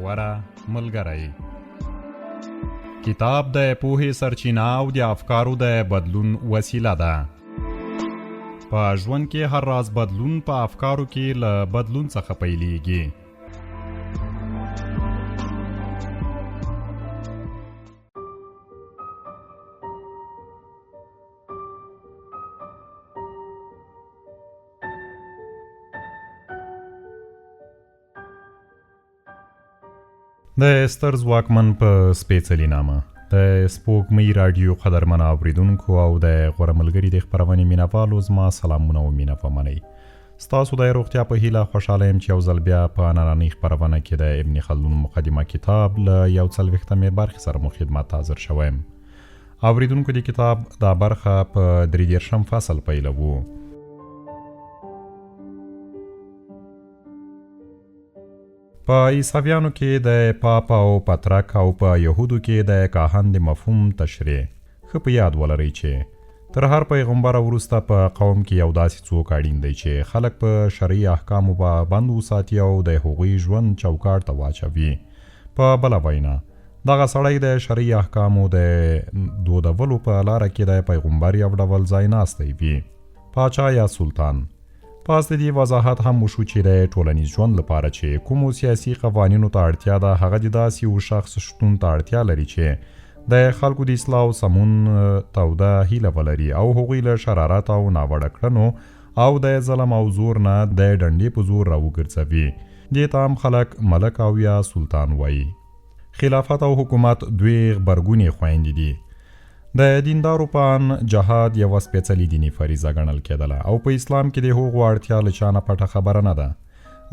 غوره ملګری. کتاب د پوهې سرچینه او د افکارو د بدلون وسیله ده. په ژوند کې هر راز بدلون په افکارو کې له بدلون څخه پیلېږي. د ستر ځواکمن په سپېڅلي نامه د سپوږمۍ راډیو قدرمنو اورېدونکو او د غوره ملګري د خپرونې مینهوالو زما سلامونه او مینه په منئ. ستاسو د روغتیا په هیله خوشحاله یم چې یو ځل بیا په نننۍ خپرونه کې د ابن خلدون مقدمه کتاب له 41مې برخې سره مو خدمت ته حاضر شوی یم. اورېدونکو د کتاب دا برخه په 33 فصل پیلوو. په عیسویانو کې د پاپ او پترک او په یهودو کې د کاهن د مفهوم تشریح ښه په یاد ولرئ چې تر هر پیغمبر وروسته په قوم کې یو داسې څوک اړین دی چې خلک په شرعي احکامو باندې وساتي او د هغوی ژوند چوکاټ ته واچوي. په بله وینا دغه سړی د شرعي احکامو د دودولو په لاره کې د پیغمبر یو ډول ځای ناستی وي، پاچا یا سلطان. پاس د دې وضاحت هم وشو چې د ټولنیز ژوند لپاره چې کومو سیاسي قوانینو ته اړتیا ده، هغه د داسې یو شخص شتون ته اړتیا لري چې د خلکو د اصلاح او سمون توده هیله ولري او هغوی له شرارت او ناوړه کړنو او د ظلم او زور نه د ډنډې په زور راوګرځوي. دې ته هم خلک ملک او یا سلطان وایي. خلافت او حکومت دوی غبرګونې خویندې دي. د دیندارو په ان جهاد یوه سپېڅلې دیني فریضه ګڼل کېدله او په اسلام کې د هغو اړتیا له چا نه پټه خبره نه ده،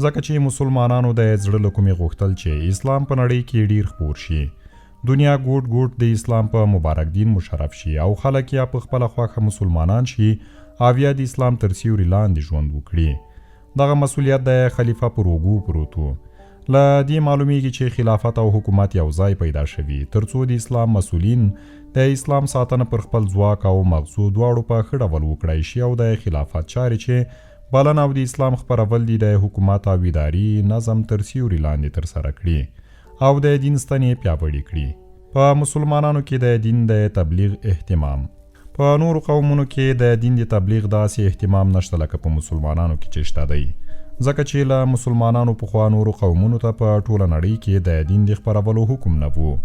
ځکه چې مسلمانانو د زړه له کومې غوښتل چې اسلام په نړۍ کې ډیر خپور شي، دنیا ګوټ ګوټ د اسلام په مبارک دین مشرف شي او خلک یا په خپله خوښه مسلمانان شي او یا د اسلام تر سیوري لاندې ژوند وکړي. دغه مسؤلیت د خلیفه پر اوږو پروت و. له دې معلومیږي چې خلافت او حکومت یو ځای پیدا شوي ترڅو د اسلام مسؤلین د اسلام ساتنه پر خپل ځواک او مغزو دواړو په ښه ډول وکړای شي او د خلافت چارې چې بلنه او د اسلام خپرول دي د حکومت او اداري نظم تر سیوري لاندې ترسره کړي او د دین ستنې پیاوړې کړي. په مسلمانانو کې د دین د تبلیغ اهتمام. په نورو قومونو کې د دین د تبلیغ داسې اهتمام نشته لکه په مسلمانانو کې چې شته دی، ځکه چې له مسلمانانو پخوا نورو قومونو ته په ټوله نړۍ کې د دین د خپرولو حکم نه و.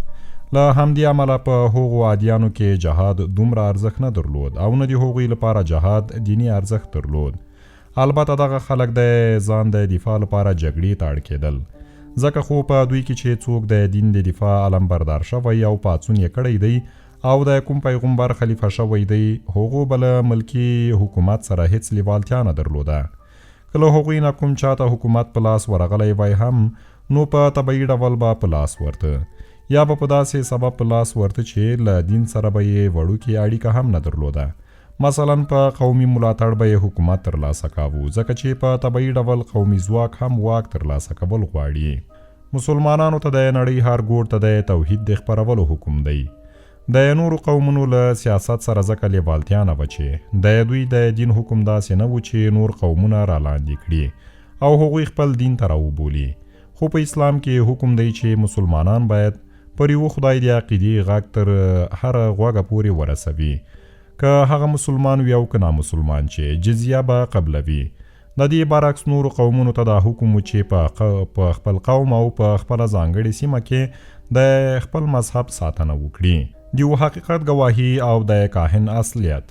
له همدې امله په هغو عادیانو کې جهاد دومره ارزښت نه درلود او نه د هغوی لپاره جهاد دیني ارزښت درلود. البته دغه خلک د ځان د دفاع لپاره جګړې ته اړ کېدل، ځکه خو په دوی کې چې څوک د دین د دفاع علمبردار شوی او پاڅون یې کړی دی او د کوم پیغمبر خلیفه شوی دی، هغو بله ملکي حکومت سره هیڅ لیوالتیا نه درلوده. کله هغوی نه کوم چاته حکومت په لاس ورغلی وای هم نو په طبیعي ډول به په لاس ورته، یا به په داسې سبب په لاس ورته چې له دین سره به یې وړوکې اړیکه هم نه درلوده. مثلا په قومي ملاتړ به یې حکومت ترلاسه کاوه، ځکه چې په طبیعي ډول قومي ځواک هم واک ترلاسه کول غواړي. مسلمانانو ته د نړۍ هر ګوټ ته د توحید د خپرولو حکم دی. د نورو قومونو له سیاست سره ځکه لیوالتیا نه وه چې د دوی د دین حکم داسې نه و چې نور قومونه رالاندې کړي او هغوی خپل دین ته راوبولي. خو په اسلام کې حکم دی چې مسلمانان باید پر یو خدای د عقیدې غږ تر هره غوږه پورې ورسوي، که هغه مسلمان وي او که نامسلمان چې جزیه به قبلوي. د دې برعکس نورو قومونو ته دا حکم و چې په خپل قوم او په خپله ځانګړې سیمه کې د خپل مذهب ساتنه وکړي. د یو حقیقت گواهی او د کاهن اصلیت.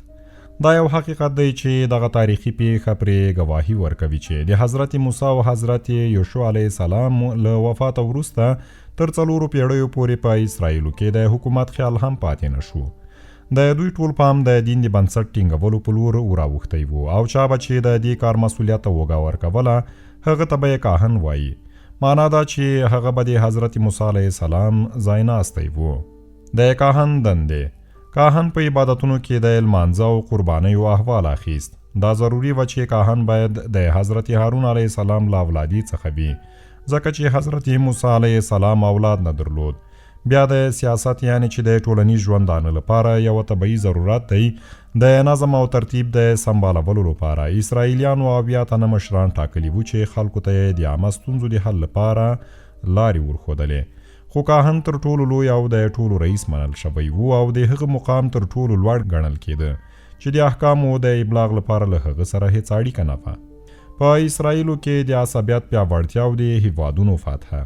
دا یو حقیقت دی چې دغه تاریخي پیښه پرې گواهی ورکوي چې د حضرت موسی او حضرت یوشع علیه السلام له وفات وروسته تر 4 پیړیو پورې په اسرائیلو کې د حکومت خیال هم پاتې نشو. د دوی ټول پام د دین د بنسټ ټینګولو په لور وراوښتی و او چا به چې د دې کار مسؤلیت ته وګه ورکوله هغه ته به یې کاهن وایي. معنا دا چې هغه به د حضرت موسی علیه السلام ځای ناستی و. د کاهن دندې. کاهن په عبادتونو کې د لمانځه او قربانیو احوال اخیست. دا ضروري و چې کاهن باید د حضرت هارون علیه السلام له اولادي څخه وي، ځکه چې حضرت موسی علیه السلام اولاد نه درلود. بیا د سیاست یعنی چې د ټولنیز ژوندانه لپاره یو طبیعي ضرورت دی. د نظم او ترتیب د سمبالولو لپاره اسرائیلیانو او بیا تنه مشران ټاکلي وو چې خلکو ته د عامه ستونزو د حل لپاره لارې ورښودلې، خو کاهن تر ټولو لوی او د ټولو رئیس منل شوی و او د هغه مقام تر ټولو لوړ ګڼل کېده چې د احکامو د ابلاغ لپاره له هغه سره هیڅ اړیکه نه وه. په اسرائیلو کې د عصبیت پیاوړتیا او د هیوادونو فتحه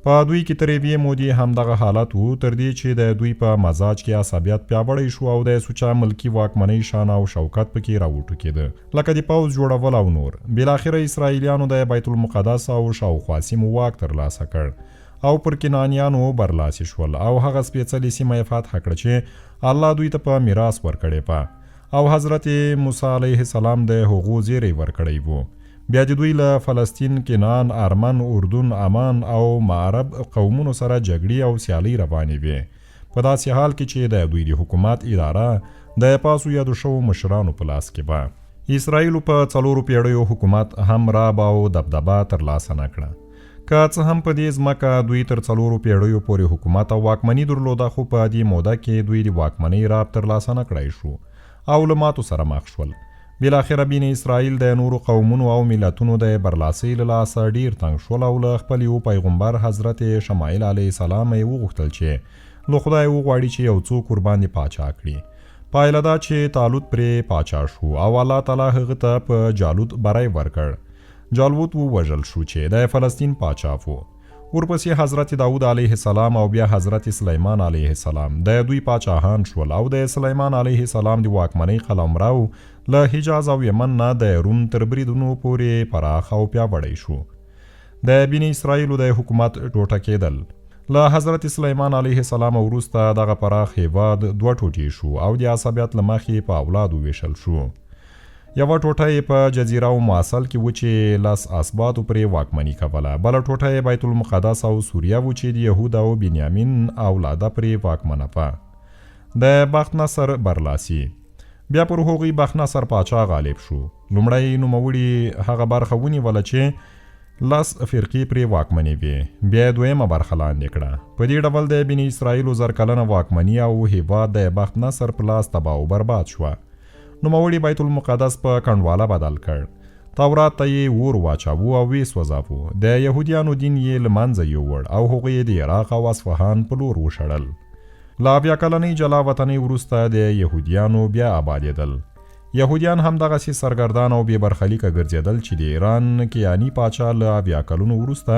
په دوی کې تر یوې مودې همدغه حالت و، تر دې چې د دوی په مزاج کې عصبیت پیاوړی شو او د سوچه ملکي واکمنۍ شان او شوکت پکې راوټوکېده، لکه د پوځ جوړول او نور. بالاخره اسرائیلیانو د بیت المقدس او شاوخوا سیمو واک ترلاسه کړ او پر کنعانیانو برلاسي شول او هغه سپېڅلې سیمه یې فتح کړه چې الله دوی ته په میراث ورکړې په، او حضرت موسی علیه السلام د هغو زیری ورکړی وو. بیا د دوی له فلسطین، کنعان، ارمن، اردن، امان او معرب قومونو سره جګړې او سیالۍ روانې وې، په داسې حال کې چې د دوی د حکومت اداره د پاسو یادو شوو مشرانو په لاس کې وه. اسرائیلو په 4 پیړیو حکومت هم راب او دبدبه ترلاسه نه کړه، که څه هم په دې ځمکه دوی تر 4 پیړیو پورې حکومت او واکمني درلوده، خو په دې موده کې دوی د واکمنۍ راب ترلاسه نه کړی شو او له ماتو سره مخ شول. بالاخره بین اسرائیل د نورو قومونو او ملتونو د برلاسۍ له لاسه ډیر تنګ شول او له خپل یو پیغمبر حضرت شمایل علیه السلام یې وغوښتل چې له خدای وغواړي چې یو څوک ورباندې پاچا کړي. پایله دا چې طالوت پرې پاچا شو او الله تعالی هغه ته په جالوت بری ورکړ. جالوت ووژل شو چې د فلسطین پاچا و. ورپسې حضرت داود علیه السلام او بیا حضرت سلیمان علیه السلام د دوی پاچاهان شول او د سلیمان علیه السلام د واکمنۍ قلمرو له حجاز او یمن نه د روم تر بریدونو پورې پراخ او پیاوړی شو. د بني اسرائیلو د حکومت ټوټه کېدل له حضرت سلیمان علیه السلام وروسته دغه پراخ هیواد 2 ټوټې شو او د عصبیت له مخې په اولادو ویشل شو. یوه ټوټه یې په جزیره او معسل کې و چې 10 اسباطو پرې واکمني کوله، بله ټوټه یې بیت المقدس او سوریه و چې د یهود او بنیامین اولاده پرې واکمنه وه. د بخت نصر برلاسي بیا پر هغوی بخت نصر پاچا غالب شو. لومړی نوموړي هغه برخه ونیوله چې 10 فرقې پرې واکمنې وې، بیا دویمه برخه لاندې کړه. په دې ډول د بني اسرائیلو زرکلنه واکمني او هیواد د بخت نصر په لاس تباه او برباد شوه. نوموړي بیت المقدس په کنډواله بدل کړ، تورات ته یې اور واچاوه او وسوځاوه، د یهودیانو دین یې له منځه یووړ او هغوی د عراق او اصفهان په لور وشړل. له 8 کلنۍ جلا وطنۍ وروسته د یهودیانو بیا آبادېدل. یهودیان همدغسې سرګردان او بې برخلیکه ګرځېدل چې د ایران کیاني پاچا له 8 کلونو وروسته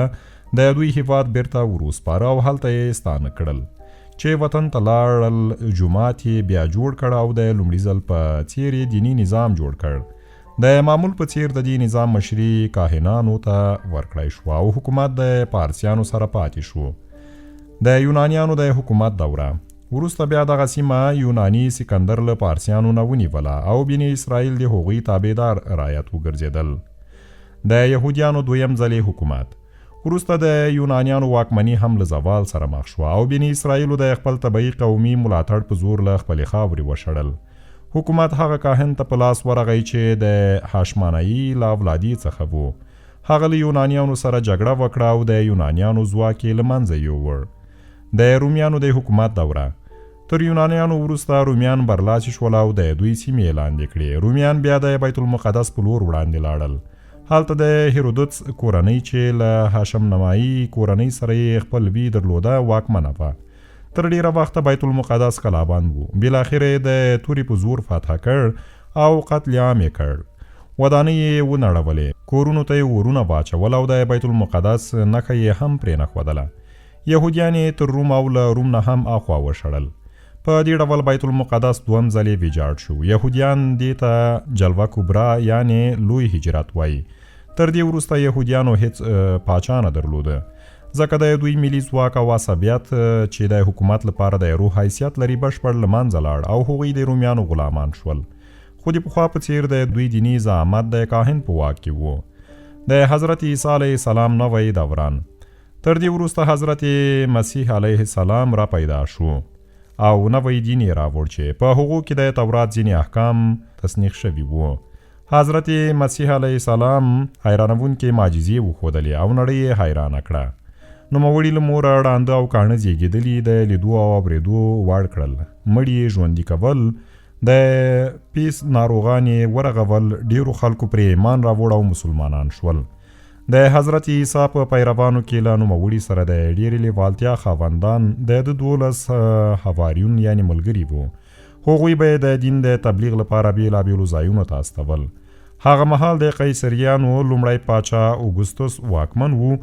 د دوی هیواد بیرته وروسپاره او هلته یې ستانه کړل چې وطن ته لاړل. جومات یې بیا جوړ کړ او د لومړي ځل په څیر دینی نظام جوړ کړ. د معمول په څیر د دې نظام مشري کاهنانو ته ورکړی شو او حکومت د پارسیانو سره پاتې شو. د یونانیانو د حکومت دوره وروسته بیا دغه سیمه یوناني سکندر له پارسیانو نه ونیوله او بني اسرائیل د هغوی تابعدار رعیت وګرځېدل. د یهودیانو دویم ځلې حکومت وروسته د یونانیانو واکمني هم له زوال سره مخ شوه او بني اسرائیلو د خپل طبعي قومي ملاتړ په زور له خپلې خاورې وشړل. حکومت هغه کاهن ته په لاس ورغی چې د هاشمانایي له اولادي څخه و. هغه له یونانیانو سره جګړه وکړه او د یونانیانو ځواک یې له منځه یووړ. د رومیانو د حکومت دوره تر یونانیانو وروسته رومیان برلاسي شول او د دوی سیمې یې لاندې کړې. رومیان بیا د بیت المقدس په لور وړاندې لاړل. هلته د هیرودوتس کورنۍ چې له هاشم نمایي کورنۍ سره یې خپل وی درلوده واکمنه وه. تر ډیره وخته بیت المقدس کلابند و. بالاخره د تورې په زور فتح کړ او قتل عام یې کړ. ودانۍ یې ونړولې، کورونو ته یې ورونه واچول او د بیت المقدس نښه یې هم پرې نښودله. یهودیان یې تر روم او له روم نه هم اخوا وشړل. په دې ډول بیت المقدس دوم ځلې ویجاړ شو. یهودیان دې ته جلوه کبرا یعنی لوی هجرت وایي. تر دې وروسته یهودیانو هیڅ پاچا نه درلوده، ځکه د دوی ملي ځواک او عصبیت چې د حکومت لپاره د روح حیثیت لري بشپړ له منځه لاړ او هغوی د رومیانو غلامان شول. خو د پخوا په څیر د دوی دیني زعامت د کاهن په واک کې و. د حضرت عیسی علیه السلام نوی دوران تر دې وروسته حضرت مسیح علیه السلام را پیدا شو او نوی دین یې راوړ چې په هغو کې د تورات ځینې احکام تصنیخ شوي وو. حضرت مسیح علیه السلام حیرانوونکې معجزې وښودلې او نړۍ یې حیرانه کړه. نوموړي له موره ړانده او کاڼه زیږېدلي د لیدو او اورېدو وړ کړل. مړي یې ژوندي کول، د پیس ناروغان یې ورغول. ډیرو خلکو پرې ایمان راوړ او مسلمانان شول. د حضرت عیسی په پیروانو کې له نوموړي سره د ډېرې لیوالتیا خاوندان د 12 حواریون یعنی ملګري وو. هغوی به د دین د تبلیغ لپاره بېلابېلو ځایونو ته استول. هغه مهال د قیصریانو لومړی پاچا اوګوستوس واکمن وو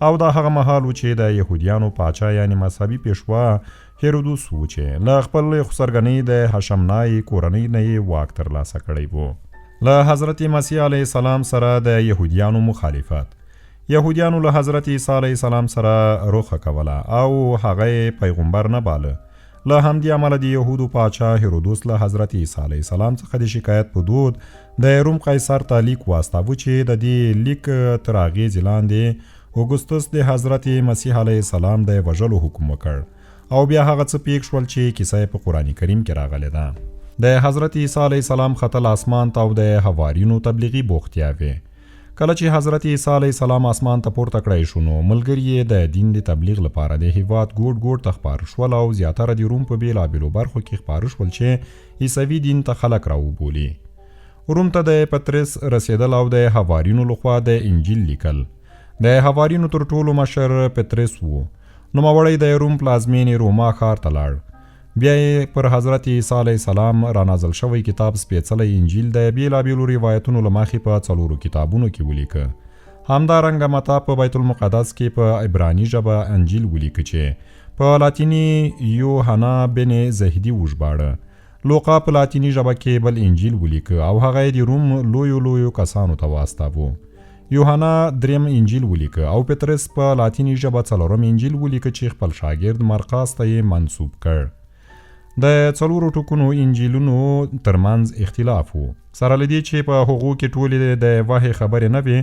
او دا هغه مهال و چې د یهودیانو پاچا یعنی مذهبي پیشوا هیرودوس و چې له خپل خسرګنۍ د هشمنای کورنۍ نه یې واک ترلاسه کړی وو. له حضرت مسیح علیه السلام سره د یهودیانو مخالفت. یهودیانو له حضرت عیسی علیه السلام سره روخه کوله او هغه پیغمبر نه باله. له همدې امله د یهودو پاچا هیرودوس له حضرت عیسی علیه السلام څخه د شکایت په دود د روم قیصر ته لیک واستاوه چې د دې لیک تر اغېزې لاندې اوګوستوس د حضرت مسیح علیه السلام د وژلو حکم وکړ او بیا هغه څه پیښ شول چې کیسه په قرآن کریم کې راغلې ده. د حضرت عیسی علیه السلام ختل اسمان ته او د حواریونو تبلیغي بوختیا وې. کله چې حضرت عیسی علیه السلام اسمان ته پورته کړی شو نو ملګري یې د دین د تبلیغ لپاره د هیواد ګوټ ګوټ ته خپاره شول او زیاتره د روم په بېلابېلو برخو کې خپاره شول چې عیسوي دین ته خلک راوبولي. روم ته د پطرس رسېدل او د حواریونو لخوا د انجیل لیکل. د حواریونو تر ټولو مشر پطرس وو. نوموړی د روم پلازمینې روما ښار ته لاړ. بیا یې پر حضرت عیسی علیه السلام را نازل شوی کتاب سپېڅلی انجیل د بېلابېلو روایتونو له مخې په 4 کتابونو کې ولیکه. همدارنګه متا په بیت المقدس کې په عبراني ژبه انجیل ولیکه چې په لاتیني یوحنا بن زهدي وژباړه. لوقا په لاتیني ژبه کې بل انجیل ولیکه او هغه یې د روم لویو کسانو ته واستاوه. یوحنا 3 انجیل ولیکه او پطرس په لاتیني ژبه 4 انجیل ولیکه چې خپل شاګرد مرقس ته یې منسوب کړ. د 4 ټوکونو انجیلونو ترمنځ اختلاف وو. سره له دې چې په هغو کې ټولې د وحی خبرې نه وې،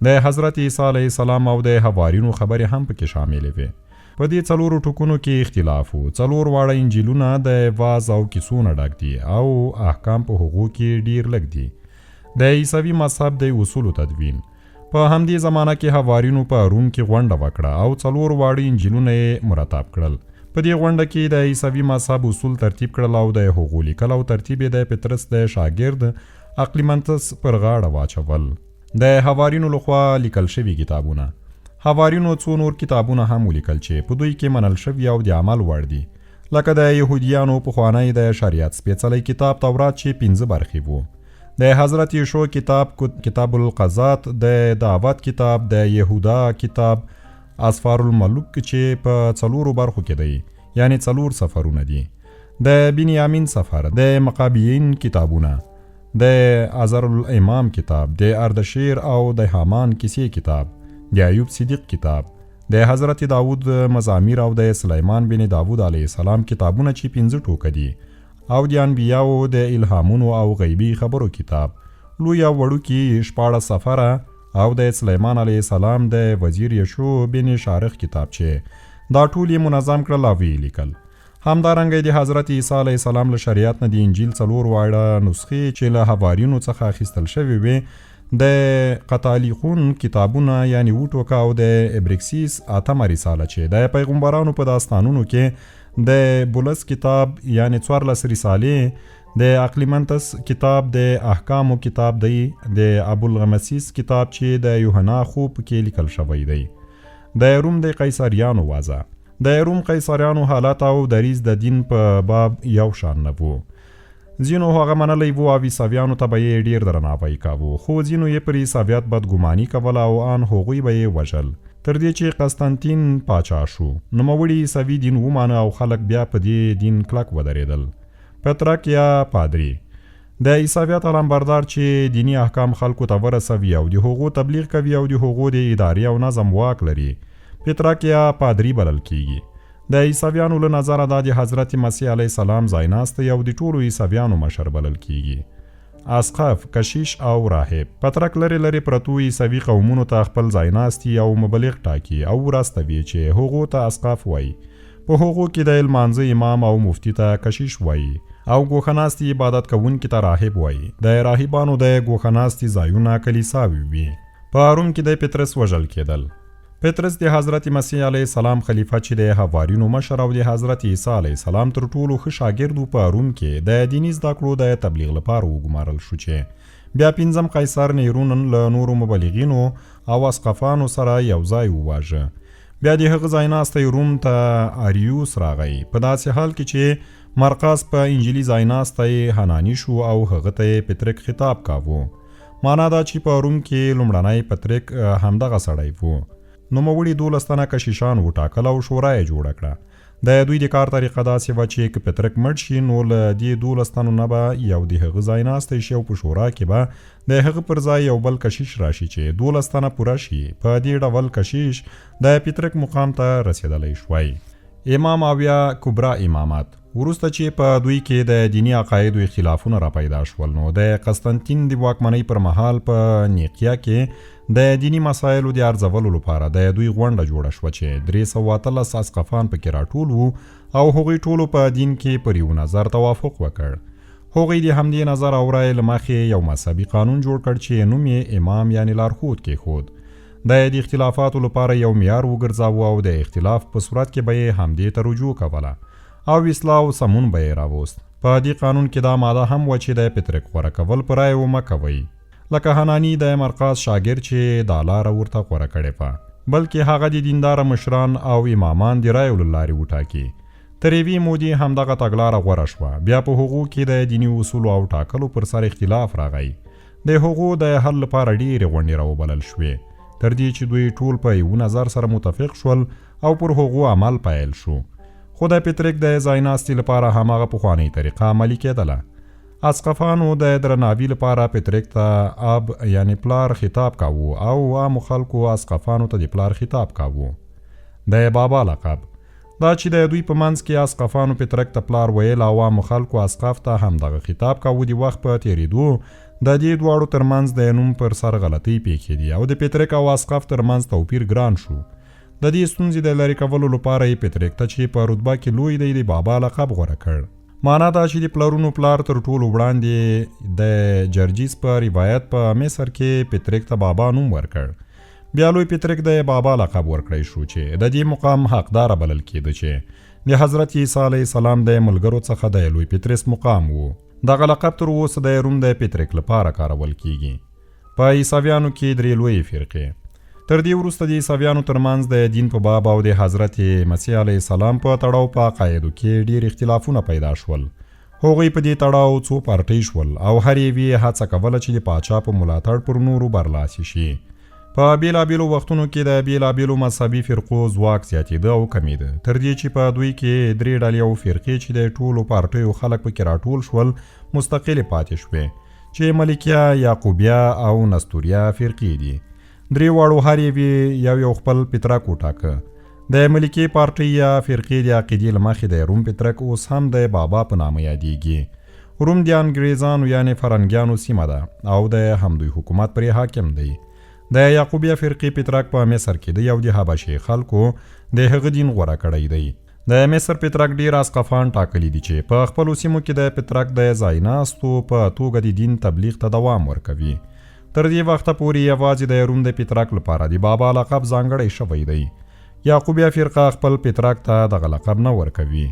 د حضرت عیسی علیه السلام او د حواریونو خبرې هم پکې شاملې وې. په دې 4 ټوکونو کې اختلاف وو. 4 واړه انجیلونه د واز او کیسو نه ډک دي او احکام په هغو کې ډیر لږ دي. د عیسوي مذهب د اصولو تدوین. په همدې زمانه کې حواریونو په روم کې غونډه وکړه او 4 واړه انجیلونه یې مرتب کړل. په دې غونډه کې د عیسوي مذهب اصول ترتیب کړل او د هغو لیکل او ترتیب یې د پطرس د شاګرد اقلیمنتس پر غاړه واچول. د حواریونو لخوا لیکل شوي کتابونه. حواریونو 2 نور کتابونه هم ولیکل چې په دوی کې منل شوي او د عمل وړ دي، لکه د یهودیانو پخوانی د شریعت سپېڅلی کتاب تورات چې 5 برخې وو. د حضرت یشوع کتاب کتاب القضات، د دعوت کتاب، د یهودا کتاب، اسفار الملوک چې په 4 برخو کې دی یعنی 4 سفرونه دي، د بنیامین سفر، د مقابیین کتابونه، د عزر الامام کتاب، د اردشیر او د حامان کیسې کتاب، د ایوب صدیق کتاب، د حضرت داود مزامیر او د سلیمان بن داود علیه السلام کتابونه چې 5 ټوکه دي، او د انبیاو د الهامونو او غیبی خبرو کتاب، لوی او وړوکی 14 سفره او د سلیمان علیه السلام د وزیر یشوع بن شارخ کتاب چې دا ټول یې منظم کړل او ویې لیکل. همدارنګه د حضرت عیسی علیه السلام له شریعت نه د انجیل 4 واړه نسخې چې له حواریونو څخه اخیستل شوې وې، د قطالیخون کتابونه یعنی وټوکه او د ابریکسیس 8 رساله چې د پیغمبرانو په داستانونو کې، د بولس کتاب یعنی 14 رسالې، د اقلیمنتس کتاب، د احکامو کتاب دی، د ابوالغمسیس کتاب چې د یوحنا خوب کې لیکل شوی دی، د روم د قیصریانو وضع. د روم قیصریانو حالت او دریز د دین په باب یو شان نه وو. ځینو هغه منلی وو او عیسویانو ته به یې ډیر درناوی کاوه، خو ځینو یې پر عیسویت بدګماني کوله او ان هغوی به یې وژل. تر دې چې قسطنطین پاچا شو، نوموړي عیسوي دین ومانه او خلک بیا په دې دین کلک ودرېدل. پترک یا پادری د عیسویت علمبردار چې دینی احکام خلکو ته ورسوي او د هغو تبلیغ کوي او د هغو د ادارې او نظم واک لري، پترک یا پادری بلل کیږي. د عیسویانو له نظره دا د حضرت مسیح علیه السلام ځایناستی او د ټولو عیسویانو مشر بلل کیږي. اسقف، کشیش او راهب. پترک لري لري پرتو عیسوي قومونو ته خپل ځایناستی او مبلغ ټاکي او راستوي چې هغو ته اسقف وایي. په هغو کې د لمانځه امام او مفتی ته کشیش وایي او ګوښهناستي عبادت کوونکي ته راهب وایي. د راهبانو د ګوښهناستي ځایونه کلیساوي وي. په روم کې د پطرس وژل کېدل. پطرس د حضرت مسیح علیه السلام خلیفه چې د حواریونو مشر او د حضرت عیسی علیه السلام تر ټولو ښه شاګرد په روم کې د دیني زده کړو د تبلیغ لپاره وګمارل شو چې بیا پنځم قیصر نیرون له نورو مبلغینو او اسقفانو سره یو ځای وواژه. بیا د هغه ځایناستی روم ته اریوس راغی، په داسې حال کې چې مرقس په انجیلي ځایناستی حناني شو او هغه ته پترک خطاب کاوه. معنا دا چې په روم کې لومړنی پترک همدغه سړی و. نوموړي 12 تنه کشیشان وټاکل او شورا یې جوړه کړه. د دوی د کار طریقه داسې وه چې که پترک مړ شي نو له دې 12 تنو نه به یو د هغه ځای ناستی شي او په شورا کې به د هغه پر ځای یو بل کشیش راشي چې 12 تنه پوره شي. په دې ډول کشیش د پترک مقام ته رسېدلی شوی. امام او یا کبرا امامت وروسته چې په دوی کې د دینی عقایدو اختلافونه را پیدا شول، نو د قسطنطین د واکمنۍ پر مهال په نیقیا کې د دینی مسایلو د ارزولو لپاره د دوی غونډه جوړه شوه چې 313 اسقفان پکې راټول وو او هغوی ټولو په دین کې پر یو نظر توافق وکړ. هغوی د همدې نظر او رایې له مخې یو مذهبي قانون جوړ کړ چې نوم یې امام یعنی لارښود کېښود. د اختلافاتو لپاره یو معیار وګرځاوه او د اختلاف په صورت کې به یې همدې ته رجوع کوله او اصلاح او سمون به یې راوست. په دې قانون کې دا ماده هم وه چې د پترک غوره کول په رایې ومه کوئ، لکه حناني د مرقس شاګرد چې دا لاره ورته غوره کړې وه، بلکې هغه د دینداره مشران او امامان د رایو له لارې وټاکي. تر یوې مودې همدغه تګلاره غوره شوه. بیا په هغو کې د دیني اصولو او ټاکلو پر سر اختلاف راغی. د هغو د حل لپاره ډېرې غونډې راوبلل شوې، تر دې چې دوی ټول په یو نظر سره متفق شول او پر هغو عمل پیل شو. خو د پترک د ځایناستي لپاره هماغه پخوانۍ طریقه عملي کېدله. اسقفانو د درناوي لپاره پترک ته اب یعنی پلار خطاب کاوه او عامو خلکو اسقفانو ته د پلار خطاب کاوه. د بابا لقب دا چې د دوی په منځ کې اسقفانو پترک ته پلار ویل او عامو خلکو اسقف ته همدغه خطاب کاوه، د وخت په تېرېدو د دې دواړو ترمنځ د نوم پر سر غلطۍ پیښېدې او د پترک او اسقف ترمنځ توپیر ګران شو. د دې ستونزې د لرې کولو لپاره یې پترک ته چې په رتبه کې لوی دی د بابا لقب غوره کړ. معنا دا چې د پلرونو پلار تر ټولو وړاندې د جرجیس په روایت په مصر کې پترک ته بابا نوم ورکړ. بیا لوی پترک د بابا لقب ورکړی شو چې د دې مقام حقدار بلل کېده چې د حضرت عیسی علیه السلام د ملګرو څخه د لوی پترس مقام و. دغه لقب تر اوسه د روم د پترک لپاره کارول کیږي. په عیسویانو کې 3 لوی فرقې. تر دې وروسته د عیسویانو ترمنځ د دین په باب او د حضرت مسیح علیه السلام په تړاو په عقایدو کې ډېر اختلافونه پیدا شول. هغوی په دې تړاو څو پارټۍ شول او هر یوې هڅه کوله چې د پاچا په ملاتړ پر نورو برلاسي شي. په بیلابیلو وختونو کې د بیلابیلو مذهبي فرقو ځواک زیاتېده او کمیده، تر دې چې په دوی کې 3 ډلې او فرقې چې د ټولو پارټیو خلک پکې راټول شول مستقلې پاتې شوې، چې ملکیه، یعقوبیه او نستوریا فرقې دي. 3 واړو هر یو یو خپل پترک وټاکه. د ملکي پارټۍ یا فرقې د عقیدې له مخې د روم پترک اوس هم د بابا په نامه یادېږي. روم د انګریزانو یعنې فرنګیانو سیمه ده او د همدوی حکومت پرې حاکم دی. د یعقوبیه فرقې پترک په مصر کې د یو د حبشې خلکو د هغه دین غوره کړی دی. د مصر پترک ډیر اسقفان ټاکلي دي چې په خپلو سیمو کې د پترک د ځایناستو په توګه د دین تبلیغ ته دوام ورکوي. تر دې وخته پورې یوازې د روم د پترک لپاره د بابا لقب ځانګړی شوی دی. یعقوبیه فرقه خپل پترک ته دغه لقب نه ورکوي.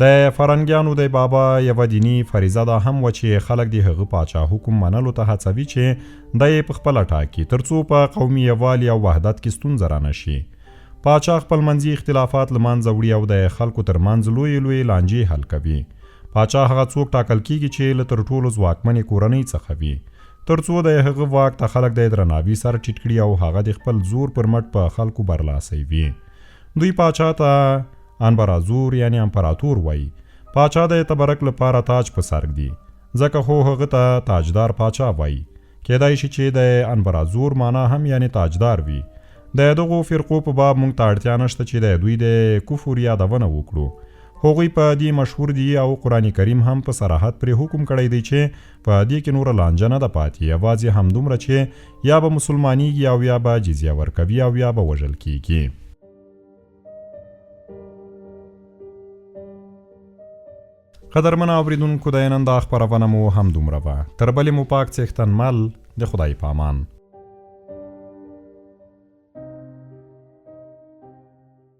د فرنګیانو د بابا یوه دینی فریضه ده هم و چې خلک د هغه پاچا حکم منلو ته هڅوي چې د یې پخپله ټاکي، ترڅو په قومي یووالي او وحدت کې ستونزه رانشي. پاچا خپل منځي اختلافات له منځه وړي او د خلکو ترمنځ لویې لویې لانجې حل کوي. پاچا هغه څوک ټاکل کیږي چې له تر ټولو ځواکمنې کورنۍ څخه وي، ترڅو د هغه واک ته خلک د درناوي سره ټیټ کړي او هغه د خپل زور پر مټ په خلکو برلاسی وي. دوی پاچا ته انبرازور یعنی امپراتور وایي. پاچا د تبرک لپاره تاج په سر ږدي، ځکه خو هغه ته تاجدار پاچا وایي. کېدای شي چې د انبرازور معنا هم یعنی تاجدار وي. د دغو فرقو په باب موږ ته اړتیا نشته چې د دوی د کفر یادونه وکړو. هغوی په دې مشهور دي او قرآن کریم هم په صراحت پرې حکم کړی دی چې په دې کې نوره لانجه نه ده پاتې، یوازې همدومره چې یا به مسلمانیږي او یا به جزیه ورکوي او یا به وژل کیږي. قدرمنه اوریدونکو، د نن دا خپرونه مو همدومره وه. تر بلې مو پاک څښتن مل د خدای په امان.